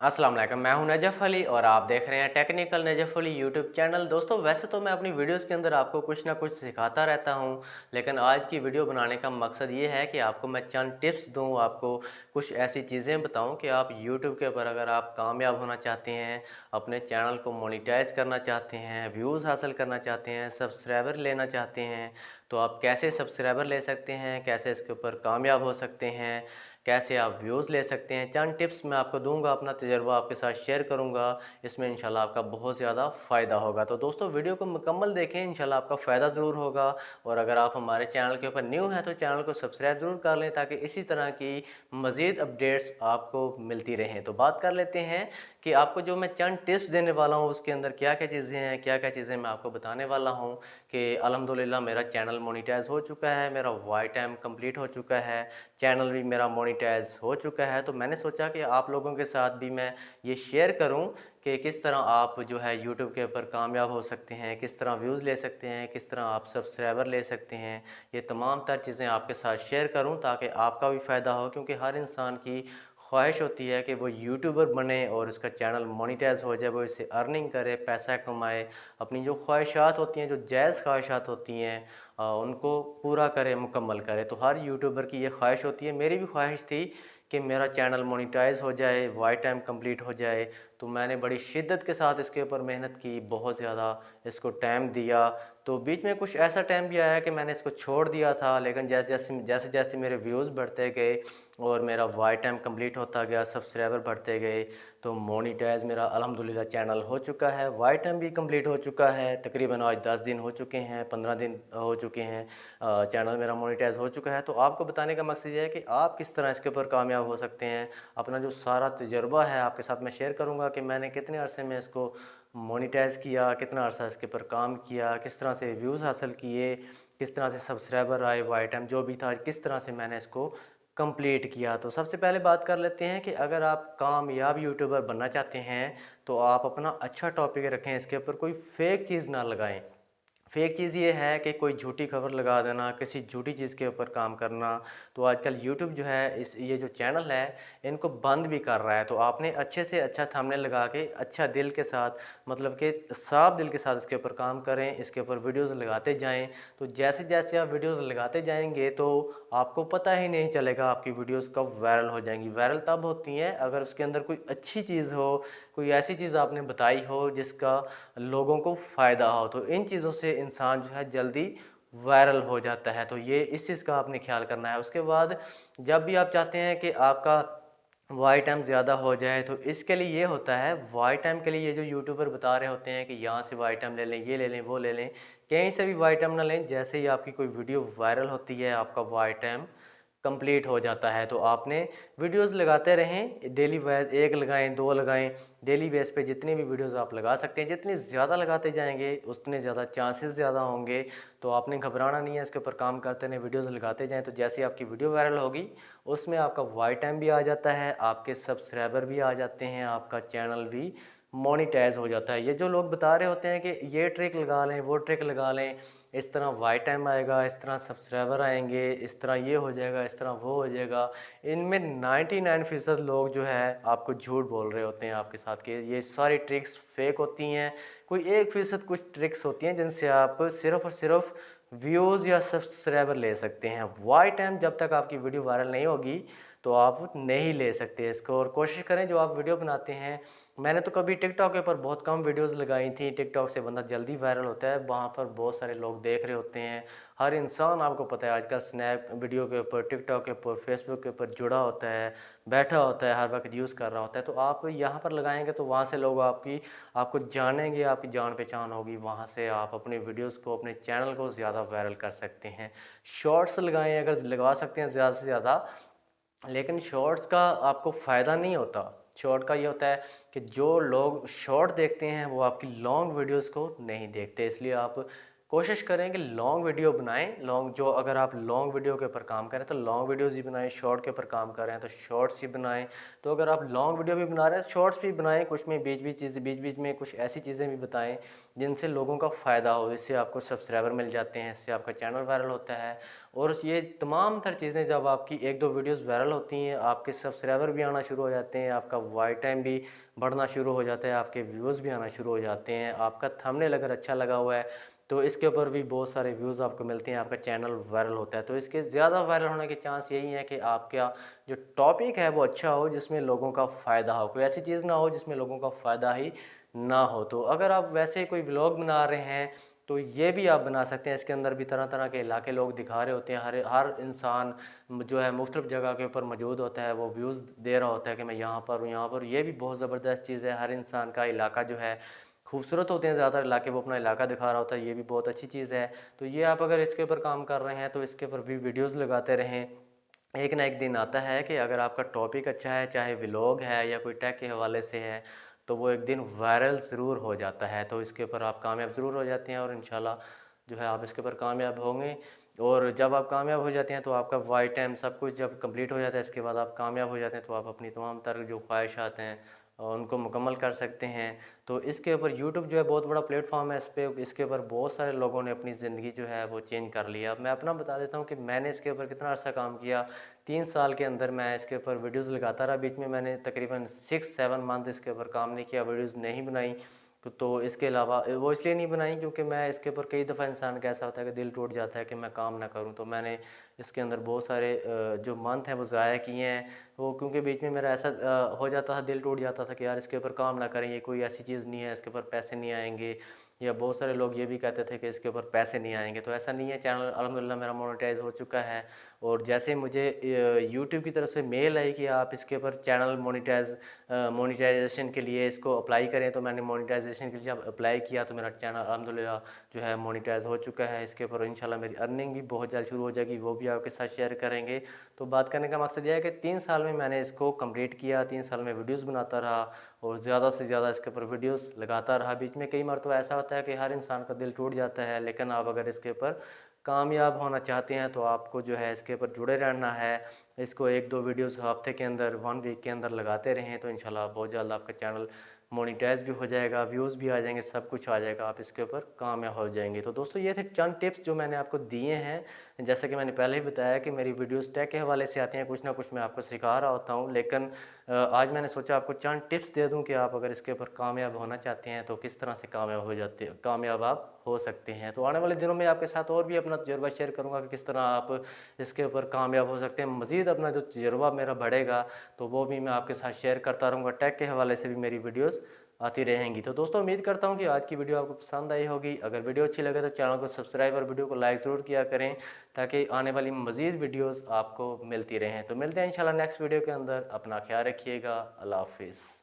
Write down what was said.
अस्सलाम वालेकुम, मैं हूं नजफ़ अली और आप देख रहे हैं technical Najaf Ali YouTube channel. दोस्तों, वैसे तो मैं अपनी वीडियोस के अंदर आपको कुछ ना कुछ सिखाता रहता हूं, लेकिन आज की वीडियो बनाने का मकसद ये है कि आपको मैं चंद टिप्स दूं, आपको कुछ ऐसी चीज़ें बताऊं कि आप यूट्यूब के ऊपर अगर आप कामयाब होना चाहते हैं, अपने चैनल को मोनेटाइज करना चाहते हैं, व्यूज़ हासिल करना चाहते हैं, सब्सक्राइबर लेना चाहते हैं, तो आप कैसे सब्सक्राइबर ले सकते हैं, कैसे इसके ऊपर कामयाब हो सकते हैं, कैसे आप व्यूज़ ले सकते हैं। चंद टिप्स मैं आपको दूंगा, अपना तजुर्बा आपके साथ शेयर करूंगा। इसमें इंशाल्लाह आपका बहुत ज़्यादा फ़ायदा होगा। तो दोस्तों, वीडियो को मुकम्मल देखें, इंशाल्लाह आपका फ़ायदा ज़रूर होगा। और अगर आप हमारे चैनल के ऊपर न्यू हैं तो चैनल को सब्सक्राइब ज़रूर कर लें, ताकि इसी तरह की मज़ीद अपडेट्स आपको मिलती रहें। तो बात कर लेते हैं कि आपको जो मैं चंद टिप्स देने वाला हूँ उसके अंदर क्या क्या चीज़ें हैं, क्या क्या चीज़ें मैं आपको बताने वाला हूँ। कि अल्हम्दुलिल्लाह मेरा चैनल मोनेटाइज हो चुका है, मेरा वाई टाइम कंप्लीट हो चुका है, चैनल भी मेरा मोनेटाइज हो चुका है। तो मैंने सोचा कि आप लोगों के साथ भी मैं ये शेयर करूं कि किस तरह आप जो है यूट्यूब के ऊपर कामयाब हो सकते हैं, किस तरह व्यूज़ ले सकते हैं, किस तरह आप सब्सक्राइबर ले सकते हैं। ये तमाम तर चीज़ें आपके साथ शेयर करूं ताकि आपका भी फ़ायदा हो, क्योंकि हर इंसान की ख्वाहिश होती है कि वो यूट्यूबर बने और उसका चैनल मोनेटाइज हो जाए, वो इससे अर्निंग करे, पैसा कमाए, अपनी जो ख्वाहिशात होती हैं, जो जायज़ ख्वाहिशात होती हैं, उनको पूरा करे, मुकम्मल करे। तो हर यूट्यूबर की ये ख्वाहिश होती है, मेरी भी ख्वाहिश थी कि मेरा चैनल मोनेटाइज हो जाए, वाई टाइम कंप्लीट हो जाए। तो मैंने बड़ी शिद्दत के साथ इसके ऊपर मेहनत की, बहुत ज़्यादा इसको टाइम दिया। तो बीच में कुछ ऐसा टाइम भी आया कि मैंने इसको छोड़ दिया था, लेकिन जैसे जैसे मेरे व्यूज़ बढ़ते गए और मेरा वाई टाइम कंप्लीट होता गया, सब्सक्राइबर बढ़ते गए, तो मोनेटाइज मेरा अल्हम्दुलिल्लाह चैनल हो चुका है, वाई टाइम भी कंप्लीट हो चुका है। तकरीबन आज 10 दिन हो चुके हैं, 15 दिन हो चुके हैं, चैनल मेरा मोनेटाइज हो चुका है। तो आपको बताने का मकसद ये है कि आप किस तरह इसके ऊपर कामयाब हो सकते हैं। अपना जो सारा तजुर्बा है आपके साथ मैं शेयर करूंगा कि मैंने कितने अरसे में इसको मोनेटाइज किया, कितना अरसा इसके ऊपर काम किया, किस तरह से व्यूज़ हासिल किए, किस तरह से सब्सक्राइबर आए, वाई टाइम जो भी था, किस तरह से मैंने इसको कंप्लीट किया। तो सबसे पहले बात कर लेते हैं कि अगर आप कामयाब यूट्यूबर बनना चाहते हैं तो आप अपना अच्छा टॉपिक रखें, इसके ऊपर कोई फेक चीज़ ना लगाएं। फेक चीज़ ये है कि कोई झूठी खबर लगा देना, किसी झूठी चीज़ के ऊपर काम करना। तो आजकल यूट्यूब जो है, इस ये जो चैनल है, इनको बंद भी कर रहा है। तो आपने अच्छे से अच्छा थंबनेल लगा के, अच्छा दिल के साथ, मतलब कि साफ दिल के साथ इसके ऊपर काम करें, इसके ऊपर वीडियोस लगाते जाएं। तो जैसे जैसे आप वीडियोस लगाते जाएंगे तो आपको पता ही नहीं चलेगा आपकी वीडियोस कब वायरल हो जाएंगी। वायरल तब होती हैं अगर उसके अंदर कोई अच्छी चीज़ हो, कोई ऐसी चीज़ आपने बताई हो जिसका लोगों को फ़ायदा हो। तो इन चीज़ों से इंसान जो है जल्दी वायरल हो जाता है। तो ये इस चीज़ का आपने ख्याल करना है। उसके बाद जब भी आप चाहते हैं कि आपका वाई टाइम ज़्यादा हो जाए, तो इसके लिए ये होता है, वाई टाइम के लिए ये जो यूट्यूबर बता रहे होते हैं कि यहाँ से वाई टाइम ले लें, ये ले लें, वो ले लें, कहीं से भी वाई टाइम ना लें। जैसे ही आपकी कोई वीडियो वायरल होती है, आपका वाई टाइम कंप्लीट हो जाता है। तो आपने वीडियोस लगाते रहें, डेली वाइज एक लगाएं, दो लगाएं, डेली बेस पे जितनी भी वीडियोस आप लगा सकते हैं। जितनी ज़्यादा लगाते जाएंगे उतने ज़्यादा चांसेस ज़्यादा होंगे। तो आपने घबराना नहीं है, इसके ऊपर काम करते रहें, वीडियोस लगाते जाएं। तो जैसे ही आपकी वीडियो वायरल होगी, उसमें आपका वाई टाइम भी आ जाता है, आपके सब्सक्राइबर भी आ जाते हैं, आपका चैनल भी मोनिटाइज हो जाता है। ये जो लोग बता रहे होते हैं कि ये ट्रिक लगा लें, वो ट्रिक लगा लें, इस तरह वाई टाइम आएगा, इस तरह सब्सक्राइबर आएंगे, इस तरह ये हो जाएगा, इस तरह वो हो जाएगा, इनमें 99% लोग जो है आपको झूठ बोल रहे होते हैं आपके साथ, कि ये सारी ट्रिक्स फेक होती हैं। कोई 1% कुछ ट्रिक्स होती हैं जिनसे आप सिर्फ़ और सिर्फ व्यूज़ या सब्सक्राइबर ले सकते हैं। वाई टाइम जब तक आपकी वीडियो वायरल नहीं होगी तो आप नहीं ले सकते इसको। और कोशिश करें जो आप वीडियो बनाते हैं, मैंने तो कभी टिकटॉक के ऊपर बहुत कम वीडियोस लगाई थी। टिकटॉक से बंदा जल्दी वायरल होता है, वहाँ पर बहुत सारे लोग देख रहे होते हैं। हर इंसान, आपको पता है, आजकल स्नैप वीडियो के ऊपर, टिकटॉक के ऊपर, फेसबुक के ऊपर जुड़ा होता है, बैठा होता है, हर वक्त यूज़ कर रहा होता है। तो आप यहाँ पर लगाएंगे तो वहाँ से लोग आपको जानेंगे, आपकी जान पहचान होगी, वहाँ से आप अपने वीडियोज़ को, अपने चैनल को ज़्यादा वायरल कर सकते हैं। शॉर्ट्स लगाएँ अगर लगा सकते हैं ज़्यादा से ज़्यादा, लेकिन शॉर्ट्स का आपको फ़ायदा नहीं होता। शॉर्ट का ये होता है कि जो लोग शॉर्ट देखते हैं वो आपकी लॉन्ग वीडियोस को नहीं देखते, इसलिए आप कोशिश करें कि लॉन्ग वीडियो बनाएं। लॉन्ग जो अगर आप लॉन्ग वीडियो के ऊपर काम करें तो लॉन्ग वीडियोज़ ही बनाएं, शॉर्ट के ऊपर काम कर रहे हैं तो शॉर्ट्स ही बनाएं। तो अगर आप लॉन्ग वीडियो भी बना रहे हैं शॉर्ट्स भी बनाएं, कुछ में बीच बीच में कुछ ऐसी चीज़ें भी बताएं जिनसे लोगों का फ़ायदा हो। इससे आपको सब्सक्राइबर मिल जाते हैं, इससे आपका चैनल वायरल होता है। और ये तमाम तर चीज़ें जब आपकी एक दो वीडियोज़ वायरल होती हैं, आपके सब्सक्राइबर भी आना शुरू हो जाते हैं, आपका वॉच टाइम भी बढ़ना शुरू हो जाता है, आपके व्यूज़ भी आना शुरू हो जाते हैं, आपका थंबनेल अगर अच्छा लगा हुआ है तो इसके ऊपर भी बहुत सारे व्यूज़ आपको मिलते हैं, आपका चैनल वायरल होता है। तो इसके ज़्यादा वायरल होने के चांस यही है कि आपका जो टॉपिक है वो अच्छा हो, जिसमें लोगों का फ़ायदा हो। कोई ऐसी चीज़ ना हो जिसमें लोगों का फ़ायदा ही ना हो। तो अगर आप वैसे कोई व्लॉग बना रहे हैं तो ये भी आप बना सकते हैं। इसके अंदर भी तरह तरह के इलाके लोग दिखा रहे होते हैं, हर हर इंसान जो है मुख्तलिफ़ जगह के ऊपर मौजूद होता है, वो व्यूज़ दे रहा होता है कि मैं यहाँ पर हूँ, यहाँ पर हूँ। ये भी बहुत ज़बरदस्त चीज़ है। हर इंसान का इलाका जो है खूबसूरत होते हैं ज़्यादातर इलाके, वो अपना इलाका दिखा रहा होता है, ये भी बहुत अच्छी चीज़ है। तो ये आप अगर इसके ऊपर काम कर रहे हैं तो इसके ऊपर भी वीडियोज़ लगाते रहें। एक ना एक दिन आता है कि अगर आपका टॉपिक अच्छा है, चाहे व्लॉग है या कोई टेक के हवाले से है, तो वो एक दिन वायरल ज़रूर हो जाता है। तो इसके ऊपर आप कामयाब ज़रूर हो जाते हैं और इंशाल्लाह जो है आप इसके ऊपर कामयाब होंगे। और जब आप कामयाब हो जाते हैं तो आपका वाइट टाइम सब कुछ जब कंप्लीट हो जाता है, इसके बाद आप कामयाब हो जाते हैं तो आप अपनी तमाम तर जो ख्वाहिशात हैं उनको मुकम्मल कर सकते हैं। तो इसके ऊपर यूट्यूब जो है बहुत बड़ा प्लेटफॉर्म है। इसके ऊपर बहुत सारे लोगों ने अपनी ज़िंदगी जो है वो चेंज कर लिया। अब मैं अपना बता देता हूँ कि मैंने इसके ऊपर कितना अर्सा काम किया। 3 साल के अंदर मैं इसके ऊपर वीडियोज़ लगाता रहा। बीच में मैंने तकरीबन 6-7 मंथ इसके ऊपर काम नहीं किया, वीडियोज़ नहीं बनाई। तो इसके अलावा वो इसलिए नहीं बनाई क्योंकि मैं इसके ऊपर कई दफ़ा इंसान का ऐसा होता है कि दिल टूट जाता है कि मैं काम ना करूं। तो मैंने इसके अंदर बहुत सारे जो मंथ हैं वो ज़ाया किए हैं। वो क्योंकि बीच में मेरा ऐसा हो जाता था, दिल टूट जाता था कि यार इसके ऊपर काम ना करें, ये कोई ऐसी चीज़ नहीं है, इसके ऊपर पैसे नहीं आएंगे। या बहुत सारे लोग ये भी कहते थे कि इसके ऊपर पैसे नहीं आएंगे। तो ऐसा नहीं है, चैनल अल्हम्दुलिल्लाह मेरा मोनेटाइज हो चुका है। और जैसे मुझे यूट्यूब की तरफ से मेल आई कि आप इसके ऊपर चैनल मोनेटाइजेशन के लिए इसको अप्लाई करें, तो मैंने मोनेटाइजेशन के लिए जब अप्लाई किया तो मेरा चैनल अल्हम्दुलिल्लाह जो है मोनेटाइज हो चुका है। इसके ऊपर इंशाल्लाह मेरी अर्निंग भी बहुत जल्द शुरू हो जाएगी, वो भी आपके साथ शेयर करेंगे। तो बात करने का मकसद यह है कि 3 साल में मैंने इसको कंप्लीट किया, 3 साल में वीडियोज़ बनाता रहा और ज़्यादा से ज़्यादा इसके ऊपर वीडियोज़ लगाता रहा। बीच में कई मरतबा ऐसा होता है कि हर इंसान का दिल टूट जाता है, लेकिन आप अगर इसके ऊपर कामयाब होना चाहते हैं तो आपको जो है इसके ऊपर जुड़े रहना है। इसको 1-2 वीडियोज़ हफ्ते के अंदर, 1 वीक के अंदर लगाते रहें तो इंशाल्लाह बहुत जल्द आपका चैनल मोनेटाइज भी हो जाएगा, व्यूज़ भी आ जाएंगे, सब कुछ आ जाएगा, आप इसके ऊपर कामयाब हो जाएंगे। तो दोस्तों ये थे चंद टिप्स जो मैंने आपको दिए हैं। जैसे कि मैंने पहले ही बताया कि मेरी वीडियोज़ टेक के हवाले से आती हैं, कुछ ना कुछ मैं आपको सिखा रहा होता हूँ। लेकिन आज मैंने सोचा आपको चंद टिप्स दे दूँ कि आप अगर इसके ऊपर कामयाब होना चाहते हैं तो किस तरह से कामयाब आप हो सकते हैं। तो आने वाले दिनों में आपके साथ और भी अपना तजुर्बा शेयर करूँगा कि किस तरह आप इसके ऊपर कामयाब हो सकते हैं। मज़ीद अपना जो तजुर्बा मेरा बढ़ेगा तो वो भी मैं आपके साथ शेयर करता रहूँगा। टेक के हवाले से भी मेरी वीडियोज़ आती रहेंगी। तो दोस्तों उम्मीद करता हूँ कि आज की वीडियो आपको पसंद आई होगी। अगर वीडियो अच्छी लगे तो चैनल को सब्सक्राइब और वीडियो को लाइक ज़रूर किया करें ताकि आने वाली मज़ीद वीडियोज़ आपको मिलती रहें। तो मिलते हैं इंशाल्लाह नेक्स्ट वीडियो के अंदर। अपना ख्याल रखिएगा। अल्लाह हाफ़िज़।